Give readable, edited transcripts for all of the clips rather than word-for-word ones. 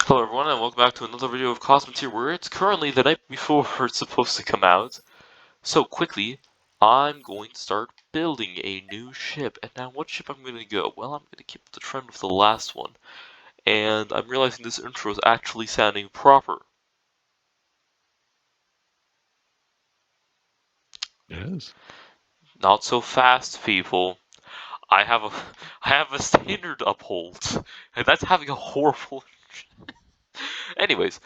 Hello everyone and welcome back to another video of Cosmoteer where it's currently the night before it's supposed to come out. So quickly, I'm going to start building a new ship. And now what ship I'm going to go? Well, I'm going to keep the trend with the last one. And I'm realizing this intro is actually sounding proper. Yes. Not so fast, people. I have a standard to uphold. And that's having a horrible Anyways,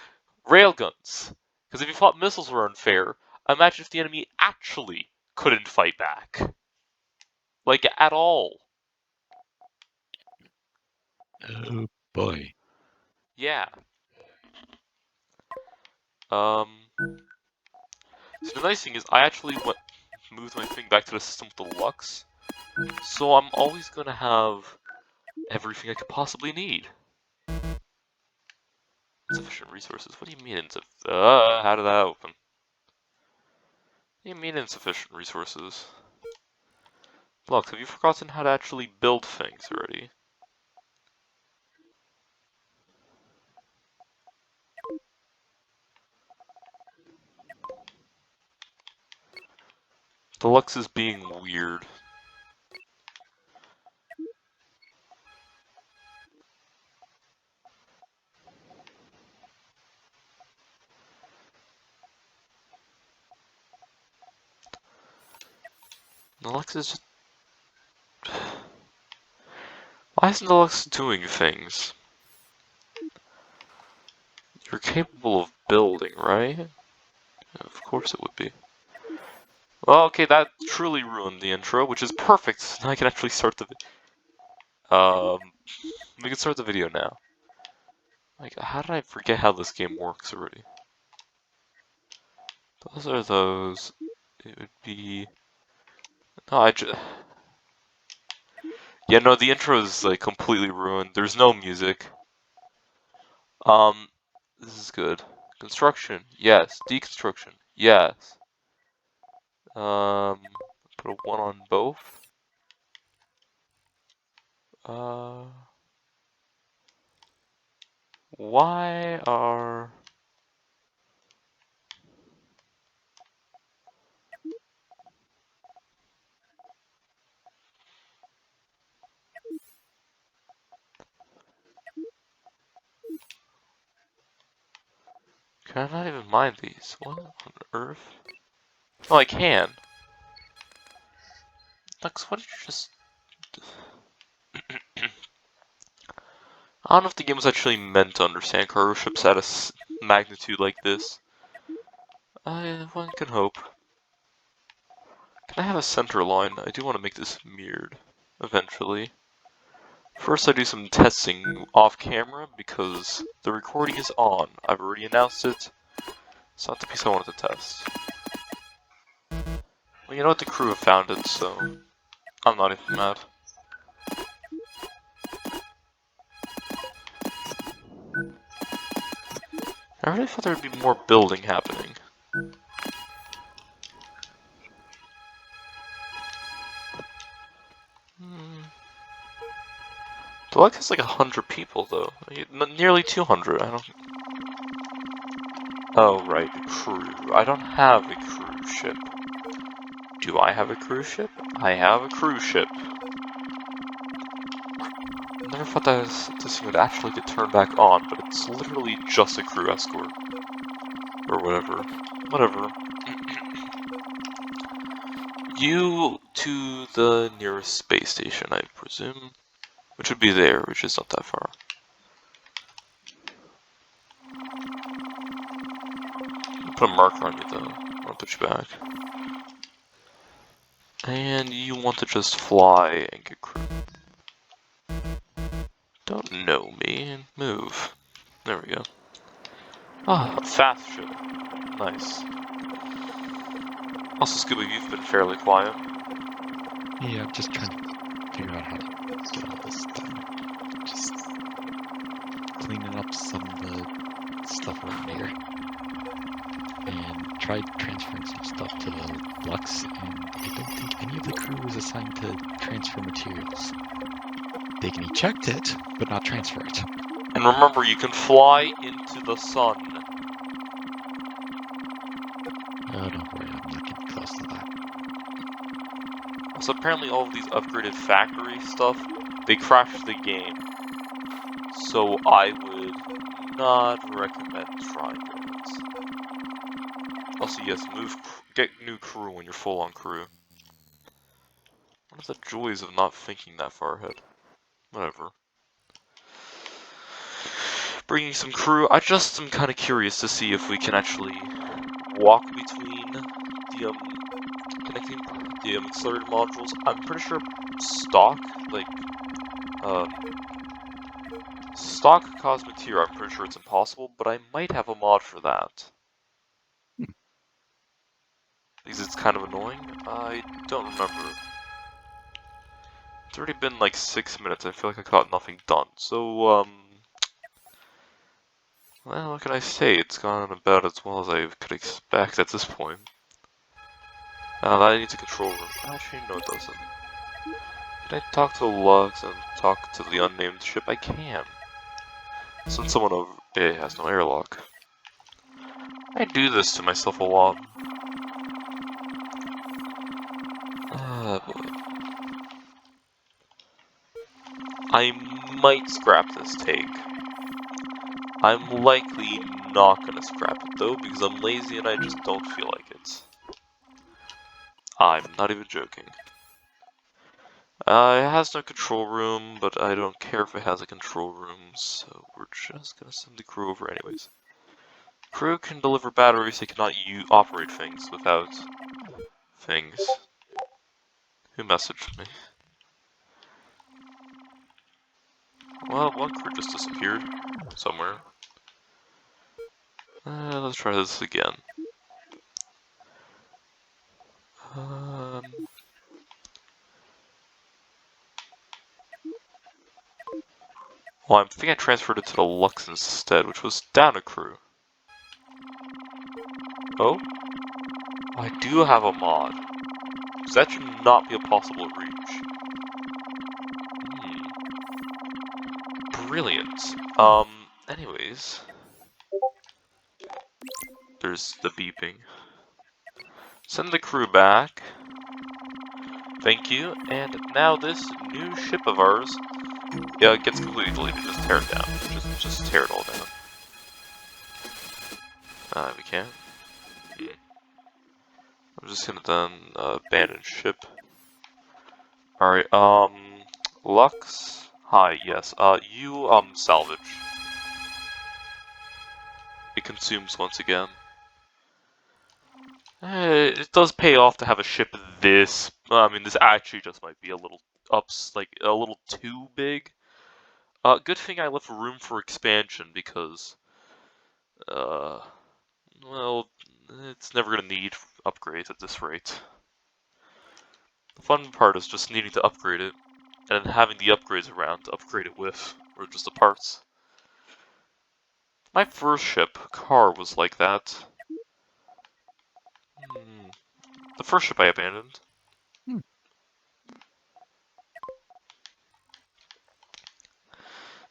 railguns. Because if you thought missiles were unfair, imagine if the enemy actually couldn't fight back. Like, at all. Oh boy. Yeah. So the nice thing is, I actually moved my thing back to the system with the Lux. So I'm always gonna have everything I could possibly need. Insufficient resources? What do you mean insufficient? How did that open? What do you mean insufficient resources? Lux, have you forgotten how to actually build things already? The Lux is being weird. The Lux is just... Why isn't the Lux doing things? You're capable of building, right? Yeah, of course it would be. Well, okay, that truly ruined the intro, which is perfect. Now I can actually start the we can start the video now. Like, how did I forget how this game works already? Those are those. It would be... No, Yeah, no, the intro is, like, completely ruined. There's no music. This is good. Construction, yes. Deconstruction, yes. Put a 1 on both. Why are... Can I not even mine these? What on earth? Oh, I can. Lux, what did you just... I don't know if the game was actually meant to understand cargo ships at a magnitude like this. One can hope. Can I have a center line? I do want to make this mirrored, eventually. First I do some testing off camera, because the recording is on. I've already announced it. It's not the piece I wanted to test. Well, you know what, the crew have found it, so I'm not even mad. I really thought there would be more building happening. The Lux has like 100 people, though. Nearly 200, I don't... Oh, right, a crew. I don't have a cruise ship. Do I have a cruise ship? I have a cruise ship. I never thought that this thing would actually get turned back on, but it's literally just a crew escort. Or whatever. Whatever. You to the nearest space station, I presume. Which would be there, which is not that far. Put a marker on you though. I'll put you back. And you want to just fly and get crew. Don't know me and move. There we go. Ah, a fast ship. Nice. Also, Scooby, you've been fairly quiet. Yeah, I'm just trying to figure out how to get all this done. Just cleaning up some of the stuff around here. And tried transferring some stuff to the Lux, and I don't think any of the crew was assigned to transfer materials. They can eject it, but not transfer it. And remember, you can fly into the sun. Oh, don't worry, I'm not getting close to that. So apparently all of these upgraded factory stuff, they crash the game. So I would not recommend trying it. Also, yes, get new crew when you're full on crew. What are the joys of not thinking that far ahead? Whatever. Bringing some crew. I just am kind of curious to see if we can actually walk between the connecting the accelerator modules. I'm pretty sure stock, like um, stock Cosmoteer, I'm pretty sure it's impossible, but I might have a mod for that. Hmm. Because it's kind of annoying. I don't remember. It's already been like 6 minutes. I feel like I got nothing done. So, well, what can I say? It's gone about as well as I could expect at this point. That needs a control room. Actually, no, it doesn't. Can I talk to Lux and talk to the unnamed ship? I can. Since someone over it has no airlock. I do this to myself a lot. Ah, boy. I might scrap this take. I'm likely not gonna scrap it though, because I'm lazy and I just don't feel like it. I'm not even joking. It has no control room, but I don't care if it has a control room, so we're just gonna send the crew over anyways. Crew can deliver batteries, they cannot operate things without things. Who messaged me? Well, one crew just disappeared somewhere. Let's try this again. Um, well, I think I transferred it to the Lux instead, which was down a crew. Oh? I do have a mod. So that should not be a possible reach. Brilliant. Anyways. There's the beeping. Send the crew back. Thank you. And now this new ship of ours gets completely deleted. Just tear it down. Just tear it all down. We can't. I'm just gonna then abandon ship. Alright, Lux. Hi, yes. You salvage. It consumes once again. It does pay off to have a ship this. I mean, this actually just might be a little like a little too big. Good thing I left room for expansion because, well, it's never gonna need upgrades at this rate. The fun part is just needing to upgrade it, and then having the upgrades around to upgrade it with, or just the parts. My first ship, car, was like that. The first ship I abandoned. Hmm.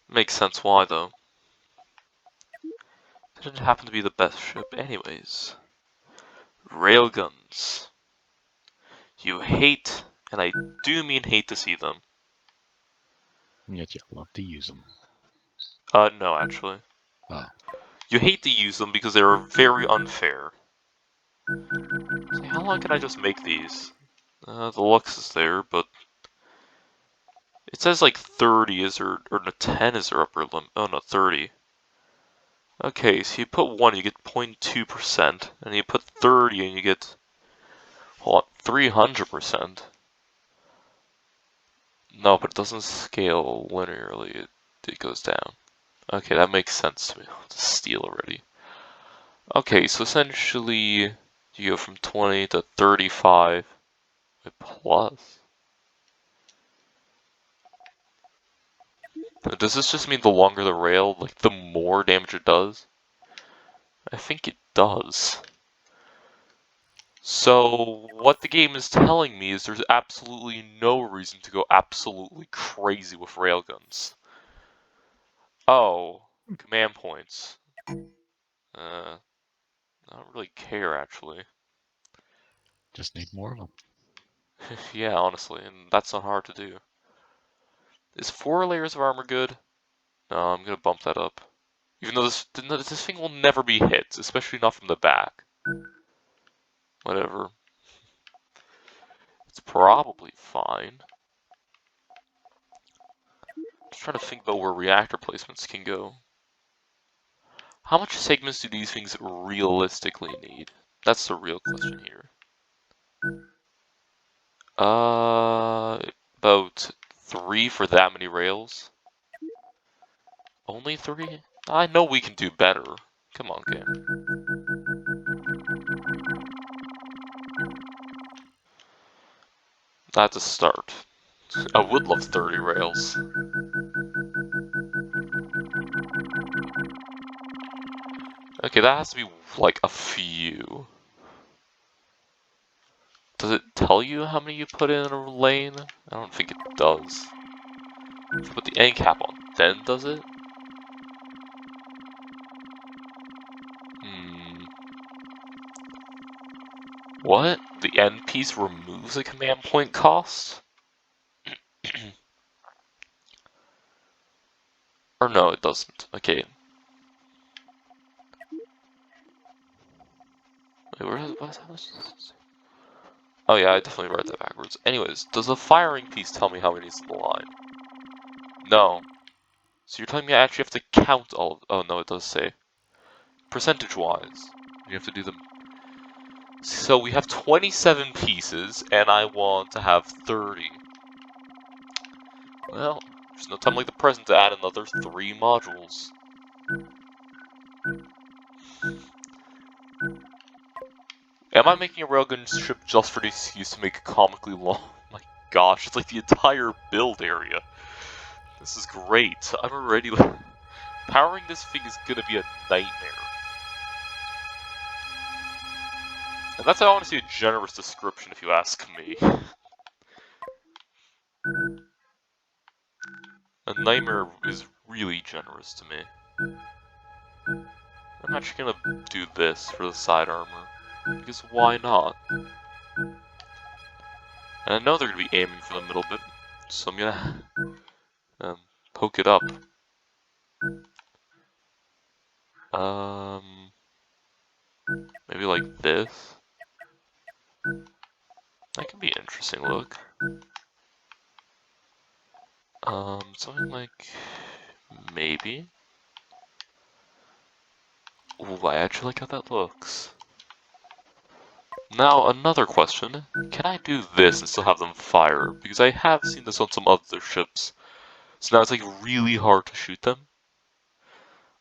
Makes sense why, though. It didn't happen to be the best ship anyways. Railguns. You hate, and I do mean hate to see them. And yet you love to use them. No, actually. Oh. You hate to use them because they are very unfair. So how long can I just make these? The Lux is there, but it says like 30 is there, or no, 10 is their upper limit. Oh no, 30. Okay, so you put 1, you get 0.2%, and you put 30 and you get, hold on, 300%. No, but it doesn't scale linearly, it goes down. Okay, that makes sense to me. Just steal already. Okay, so essentially, you go from 20 to 35. Wait, plus? Does this just mean the longer the rail, like, the more damage it does? I think it does. So, what the game is telling me is there's absolutely no reason to go absolutely crazy with railguns. Oh, command points. I don't really care, actually. Just need more of them. Yeah, honestly, and that's not hard to do. Is 4 layers of armor good? No, I'm gonna bump that up. Even though this thing will never be hit, especially not from the back. Whatever. It's probably fine. Just trying to think about where reactor placements can go. How much segments do these things realistically need? That's the real question here. About 3 for that many rails. Only 3? I know we can do better. Come on, game. That's a start. I would love 30 rails. Okay, that has to be like a few. Does it tell you how many you put in a lane? I don't think it does. If you put the end cap on, then does it? Hmm. What? The end piece removes a command point cost? Or no, it doesn't. Okay. Wait, oh yeah, I definitely read that backwards. Anyways, does the firing piece tell me how many is in the line? No. So you're telling me I actually have to count all of... Oh no, it does say. Percentage-wise. You have to do them. So we have 27 pieces, and I want to have 30. Well, there's no time like the present to add another 3 modules. Am I making a railgun ship just for the excuse to make it comically long? My gosh, it's like the entire build area. This is great. I'm already... Powering this thing is gonna be a nightmare. And that's, I want to see, a generous description if you ask me. A nightmare is really generous to me. I'm actually gonna do this for the side armor. Because why not? And I know they're gonna be aiming for the middle bit, so I'm gonna poke it up. Maybe like this? That could be an interesting look. Something like... maybe? Ooh, I actually like how that looks. Now, another question. Can I do this and still have them fire? Because I have seen this on some other ships. So now it's like really hard to shoot them.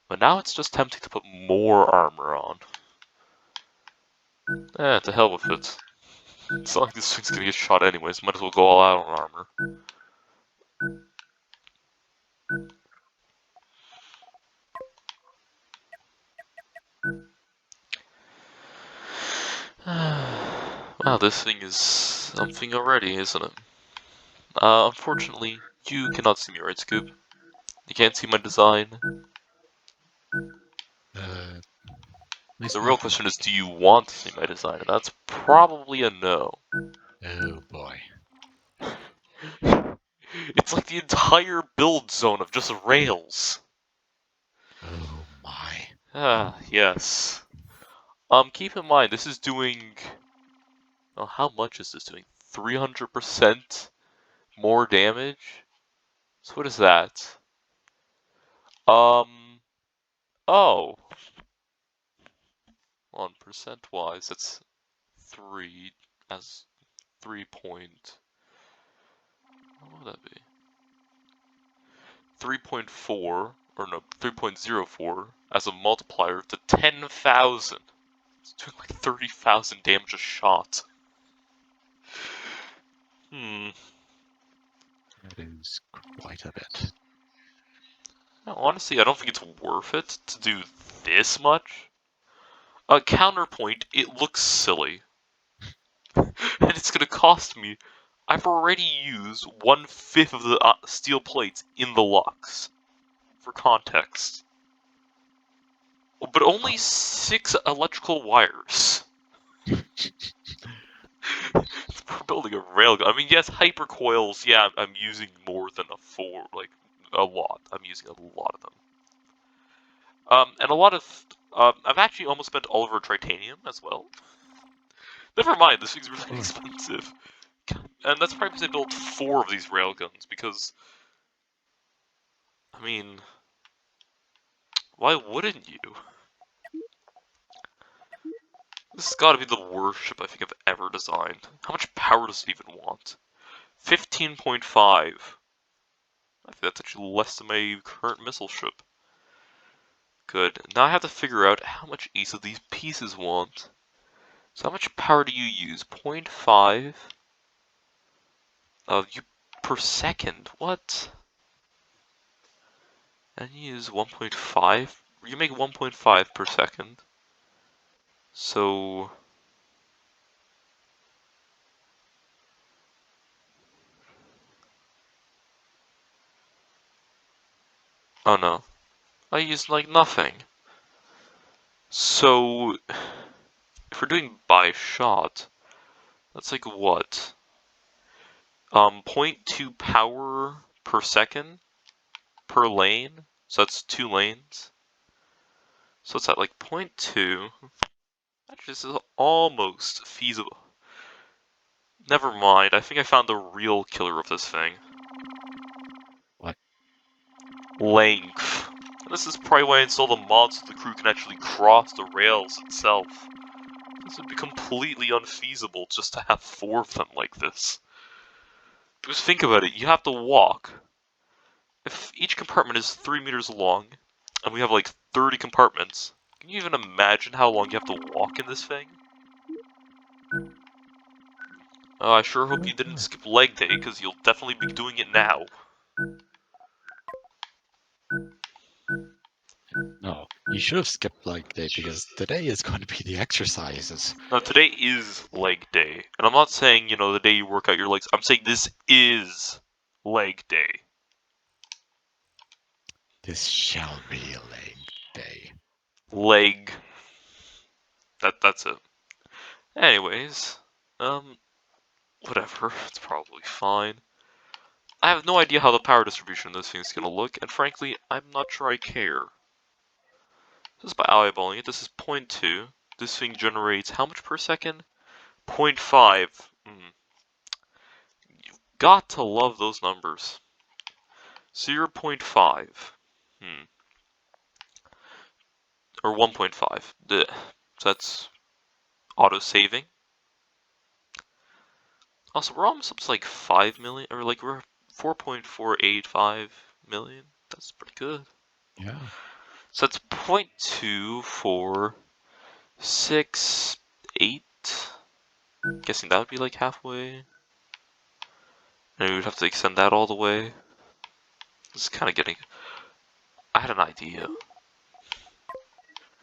But now it's just tempting to put more armor on. To hell with it. It's not like this thing's gonna get shot anyways, might as well go all out on armor. Wow, this thing is something already, isn't it? Unfortunately, you cannot see me, right, Scoop? You can't see my design. At least The real not from question is, here. do you want to see my design? And that's probably a no. Oh boy. It's like the entire build zone of just rails. Oh my. Ah, yes. Keep in mind, this is doing... Oh, how much is this doing? 300% more damage? So what is that? Oh. 1% wise, that's 3 as 3 point... What would that be? 3.4, or no, 3.04 as a multiplier to 10,000. It's doing like 30,000 damage a shot. That is quite a bit. No, honestly, I don't think it's worth it to do this much. Counterpoint, it looks silly. And it's gonna cost me... I've already used 1/5 of the steel plates in the locks. for context. But only Oh. 6 electrical wires. For building a railgun. I mean, yes, hypercoils, yeah, I'm using more than like, a lot. I'm using a lot of them. And a lot of, I've actually almost spent all over titanium as well. Never mind, this thing's really Oh. expensive. And that's probably because I built 4 of these railguns, because, I mean, why wouldn't you? This has got to be the worst ship I think I've ever designed. How much power does it even want? 15.5. I think that's actually less than my current missile ship. Good. Now I have to figure out how much each of these pieces want. So how much power do you use? 0.5 of you per second. What? And you use 1.5? You make 1.5 per second. So... Oh no. I use like nothing. So... If we're doing by shot, that's like what? 0.2 power per second per lane. So that's 2 lanes. So it's at like 0.2. Actually, this is almost feasible. Never mind, I think I found the real killer of this thing. What? Length. This is probably why I installed a mod so the crew can actually cross the rails itself. This would be completely unfeasible just to have 4 of them like this. Because think about it, you have to walk. If each compartment is 3 meters long, and we have like 30 compartments, can you even imagine how long you have to walk in this thing? Oh, I sure hope you didn't skip leg day, because you'll definitely be doing it now. No, you should have skipped leg day because today is going to be the exercises. Now, today is leg day, and I'm not saying, you know, the day you work out your legs, I'm saying this is leg day. This shall be a leg day. Leg. That's it. Anyways, whatever, it's probably fine. I have no idea how the power distribution of this thing is gonna look, and frankly, I'm not sure I care. Just by eyeballing it, this is 0.2. This thing generates how much per second? 0.5. You've got to love those numbers. 0.5. Or 1.5. So that's auto-saving. Also, we're almost up to like 5 million, or like we're 4.485 million. That's pretty good. Yeah. So that's 0.2468. Guessing that would be like halfway. And we would have to extend that all the way. This is kind of getting... I had an idea.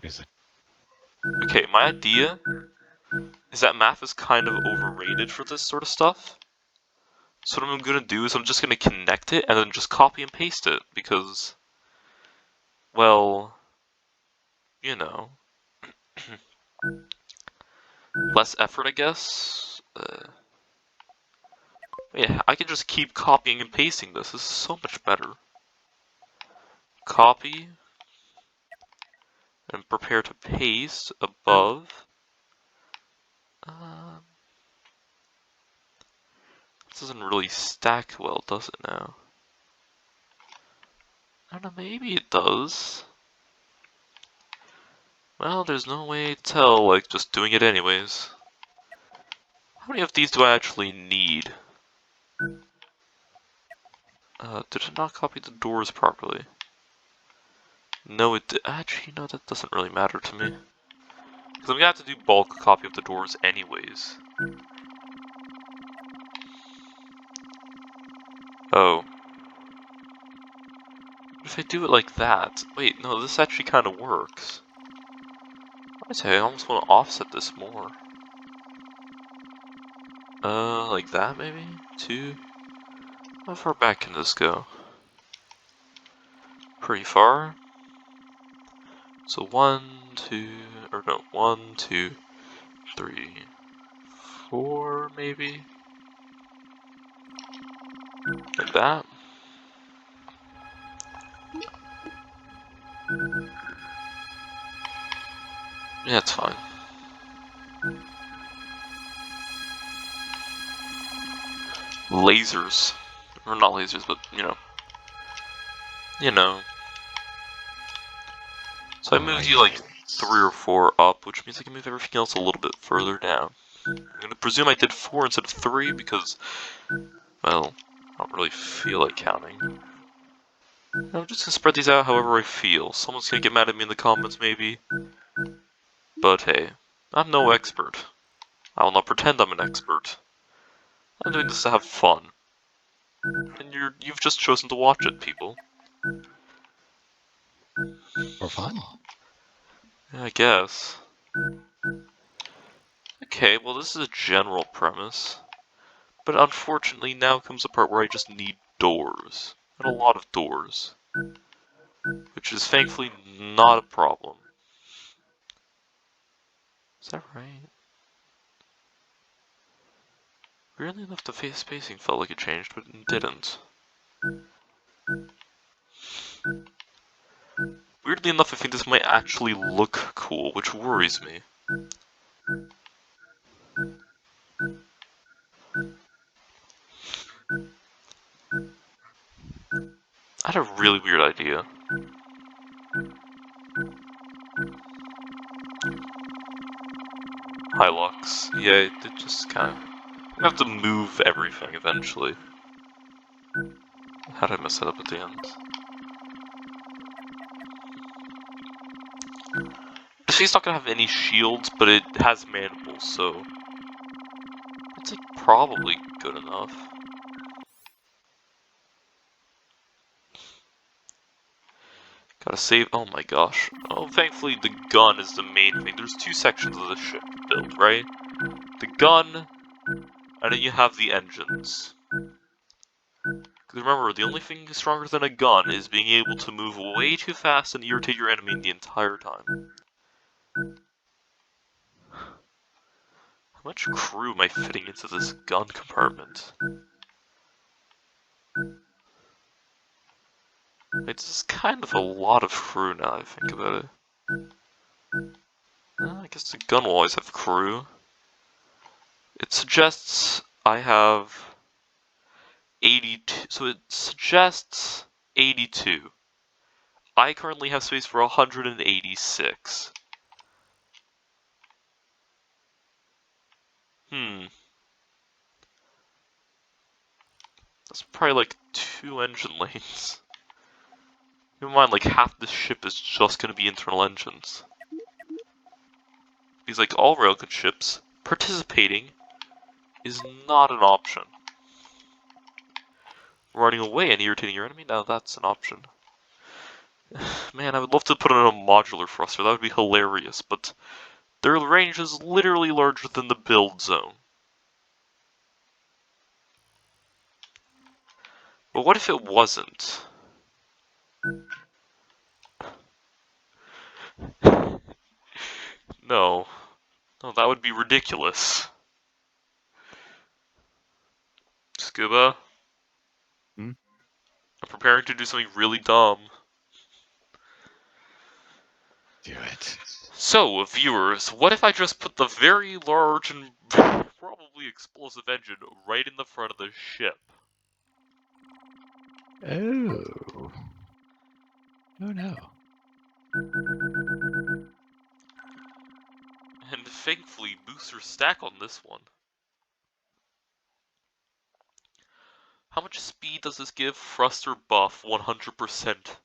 Is it? Okay, my idea is that math is kind of overrated for this sort of stuff. So what I'm gonna do is I'm just gonna connect it and then just copy and paste it, because, well, you know, less effort, I guess. Yeah, I can just keep copying and pasting this. This is so much better. Copy and prepare to paste above. This doesn't really stack well, does it now? I don't know, maybe it does. Well, there's no way to tell, like, just doing it anyways. How many of these do I actually need? Did it not copy the doors properly? No, it did. Actually, no, that doesn't really matter to me. Because I'm gonna have to do bulk copy of the doors anyways. Oh. If I do it like that... Wait, no, this actually kind of works. I'd say I almost want to offset this more. Like that maybe? 2? How far back can this go? pretty far. So 1, 2, or no, 1, 2, 3, 4, maybe? Like that. Yeah, it's fine. Lasers. Or not lasers, but, you know. You know. So I moved you like Right. 3 or 4 up, which means I can move everything else a little bit further down. I'm gonna presume I did 4 instead of 3 because, well, I don't really feel like counting. I'm just gonna spread these out however I feel. Someone's gonna get mad at me in the comments maybe. But hey, I'm no expert. I will not pretend I'm an expert. I'm doing this to have fun. And you've just chosen to watch it, people. For fun. Yeah, I guess. Okay, well this is a general premise. But unfortunately now comes the part where I just need doors. And a lot of doors. Which is thankfully not a problem. Is that right? Weirdly enough, the face spacing felt like it changed, but it didn't. Weirdly enough, I think this might actually look cool, which worries me. I had a really weird idea. Hilux. Yeah, it just kind of... I'm gonna have to move everything eventually. How did I mess that up at the end? This thing's not gonna have any shields, but it has mandibles, so... It's like probably good enough. Gotta save... Oh my gosh. Oh, thankfully the gun is the main thing. There's 2 sections of the ship built, right? The gun, and then you have the engines. Because remember, the only thing stronger than a gun is being able to move way too fast and irritate your enemy the entire time. How much crew am I fitting into this gun compartment? It's kind of a lot of crew now that I think about it. I guess the gun will always have crew. It suggests I have 82, so it suggests 82. I currently have space for 186. That's probably like 2 engine lanes. Never mind, like half this ship is just gonna be internal engines. Because like all railgun ships, participating is not an option. Running away and irritating your enemy, now that's an option. Man, I would love to put in a modular thruster, that would be hilarious, but their range is literally larger than the build zone. But what if it wasn't? No. No, that would be ridiculous. Scuba, Hmm? I'm preparing to do something really dumb. Do it. So, viewers, what if I just put the very large and probably explosive engine right in the front of the ship? Oh. Oh no. And thankfully, boosters stack on this one. How much speed does this give? Thruster buff 100%.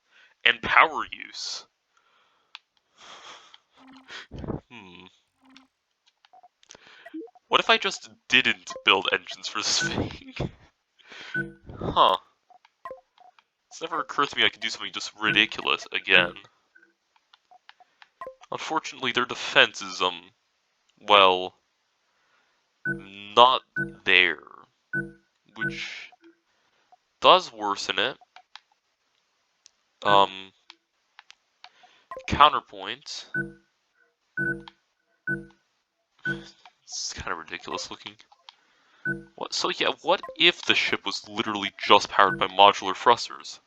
And power use. Hmm. What if I just didn't build engines for this thing? Huh. It's never occurred to me I could do something just ridiculous again. Unfortunately, their defense is, well, not there. Which does worsen it. Counterpoint. It's kind of ridiculous looking. What? So yeah, what if the ship was literally just powered by modular thrusters?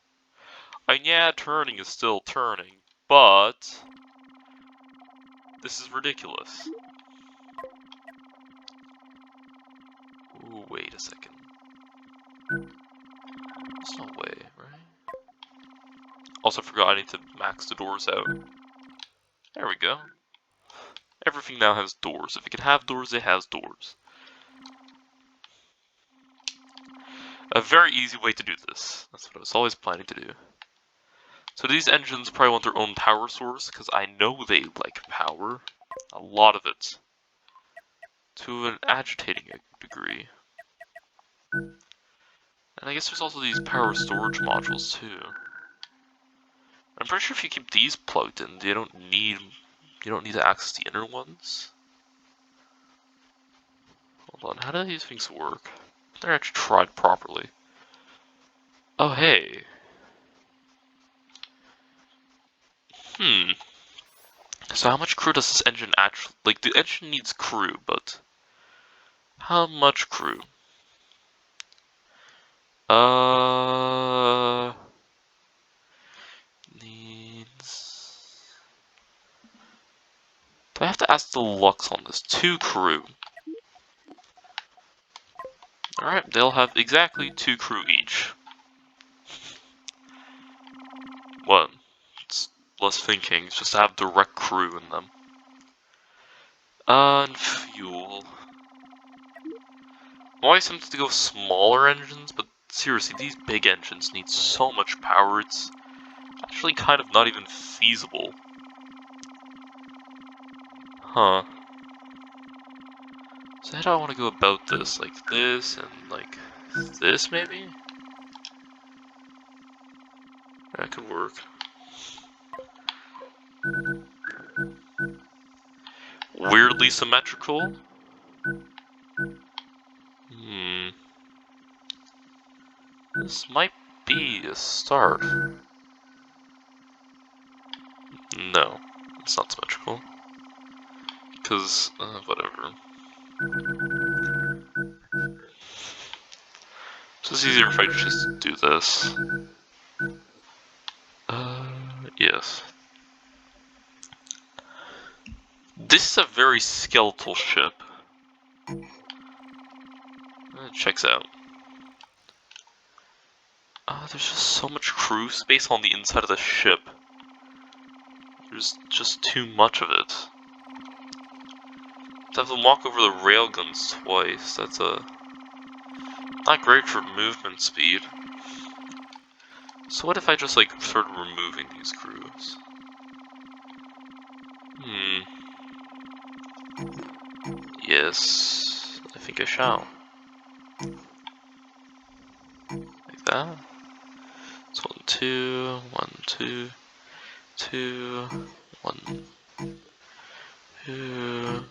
I mean, yeah, turning is still turning, but this is ridiculous. Ooh, wait a second. There's no way, right? Also forgot I need to max the doors out. There we go. Everything now has doors. If it can have doors, it has doors. A very easy way to do this. That's what I was always planning to do. So these engines probably want their own power source, because I know they like power. A lot of it. To an agitating degree. And I guess there's also these power storage modules too. I'm pretty sure if you keep these plugged in, you don't need to access the inner ones. Hold on, how do these things work? They're actually tried properly. Oh hey. So how much crew does this engine actually like? The engine needs crew, but how much crew? Needs. Do I have to ask the Lux on this? 2 crew. Alright, they'll have exactly 2 crew each. What? It's less thinking, it's just to have direct crew in them. And fuel. I'm always tempted to go smaller engines, but seriously, these big engines need so much power, it's actually kind of not even feasible. Huh. So how do I want to go about this? Like this, and like this maybe? That could work. Weirdly symmetrical? This might be a start. No, it's not symmetrical. Because, whatever. So it's easier if I just do this. Yes. This is a very skeletal ship. It checks out. There's just so much crew space on the inside of the ship. There's just too much of it. To have them walk over the railguns twice, that's not great for movement speed. So what if I just like started removing these crews? Yes, I think I shall. Like that. It's 1, 2, 1, 2, 2, 1, 2.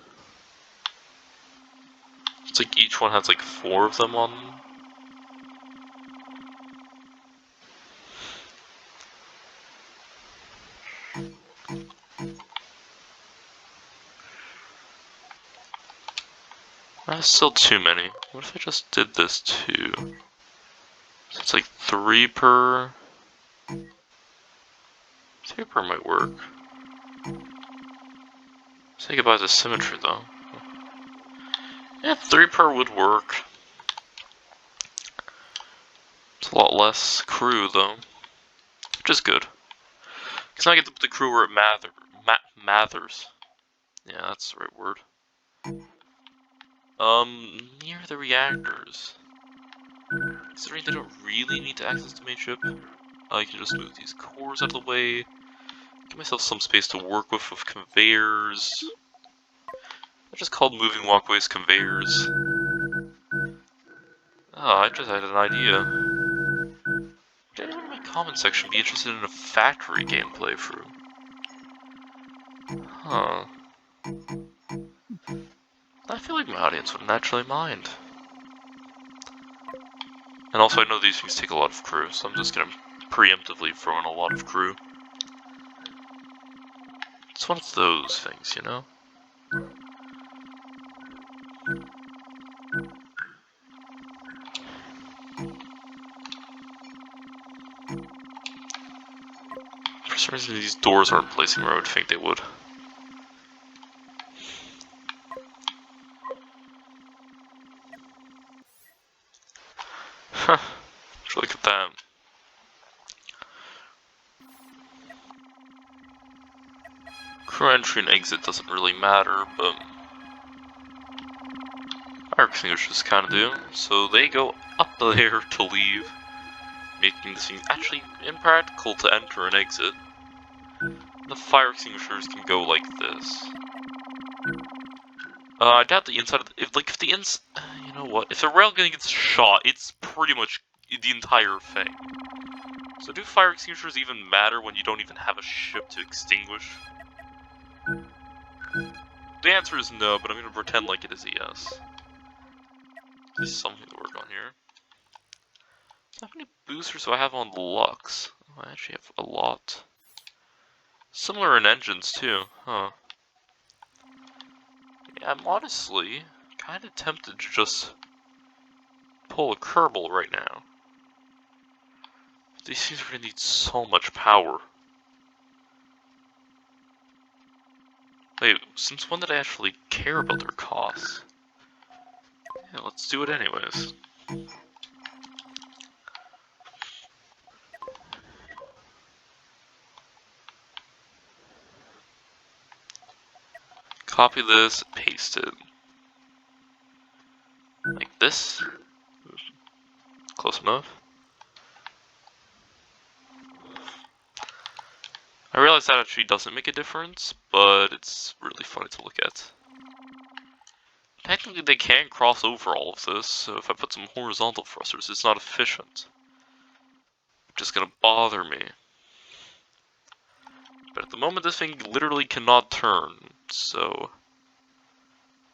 It's like each one has like 4 of them on. That's still too many. What if I just did this too? So it's like 3 per. 3 per might work. Say goodbye to symmetry though. Yeah, 3 per would work. It's a lot less crew though, which is good. Because now I get to put the crew where it matters. Yeah, that's the right word. Near the reactors. Considering they don't really need to access the main ship, I can just move these cores out of the way, give myself some space to work with conveyors. I just called moving walkways conveyors. Oh, I just had an idea. Would anyone in my comment section be interested in a factory gameplay through? Huh. I feel like my audience wouldn't naturally mind. And also I know these things take a lot of crew, so I'm just gonna preemptively throw in a lot of crew. It's one of those things, you know? For some reason, these doors aren't placing where I would think they would. Huh. Look at that. Crew entry and exit doesn't really matter, but fire extinguishers kind of do. So they go up there to leave, making this thing actually impractical to enter and exit. The fire extinguishers can go like this. I doubt the inside of if the you know what? If the railgun gets shot, it's pretty much the entire thing. So do fire extinguishers even matter when you don't even have a ship to extinguish? The answer is no, but I'm gonna pretend like it is a yes. There's something to work on here. How many boosters do I have on the Lux? Oh, I actually have a lot. Similar in engines too, huh? Yeah, I'm honestly kind of tempted to just pull a Kerbal right now. These things are gonna need so much power. Wait, since when did I actually care about their costs? Yeah, let's do it anyways. Copy this, paste it. Like this? Close enough. I realize that actually doesn't make a difference, but it's really funny to look at. Technically they can cross over all of this, so if I put some horizontal thrusters, it's not efficient. Which is gonna bother me. But at the moment this thing literally cannot turn, so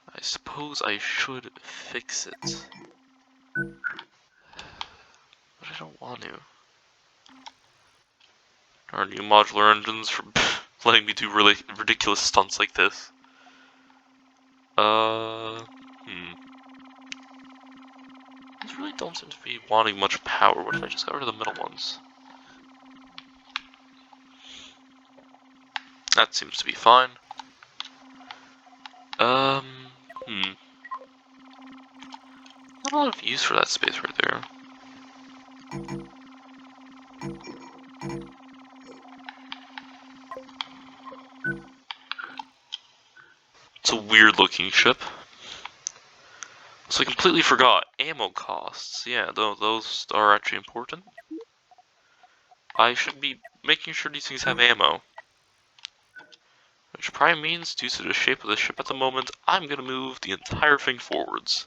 I suppose I should fix it. But I don't want to. Our new modular engines for letting me do really ridiculous stunts like this. These really don't seem to be wanting much power. What if I just got rid of the middle ones? That seems to be fine. Hmm. Not a lot of use for that space right there. It's a weird looking ship. So I completely forgot. Ammo costs. Yeah, those are actually important. I should be making sure these things have ammo. Which probably means, due to the shape of the ship at the moment, I'm gonna move the entire thing forwards.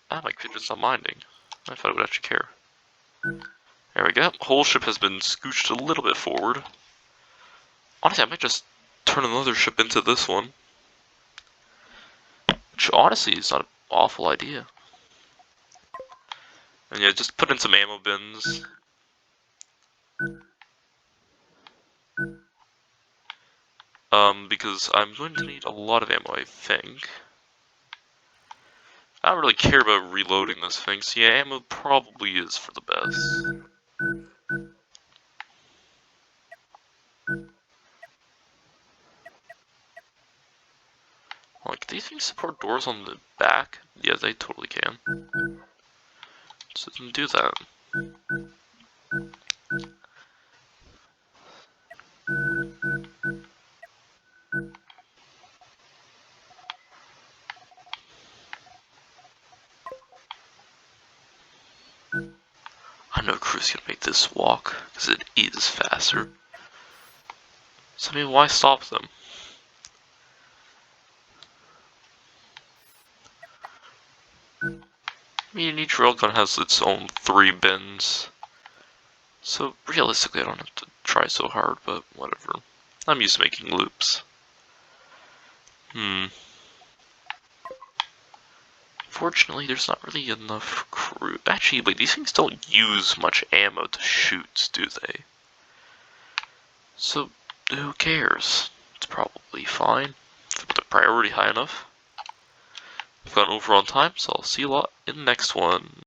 Ah, my pigeon's not minding. I thought it would actually care. There we go. Whole ship has been scooched a little bit forward. Honestly, I might just turn another ship into this one. Which honestly is not an awful idea. And yeah, just put in some ammo bins. Because I'm going to need a lot of ammo, I think. I don't really care about reloading this thing, so yeah, ammo probably is for the best. Like, do these things support doors on the back? Yeah, they totally can. So then do that. I know crew's gonna make this walk, because it is faster. So I mean, why stop them? I mean, each railgun has its own 3 bins. So realistically, I don't have to try so hard, but whatever. I'm used to making loops. Unfortunately, there's not really enough crew. Actually, wait, these things don't use much ammo to shoot, do they? So, who cares? It's probably fine. The priority high enough. I've gone over on time, so I'll see you lot in the next one.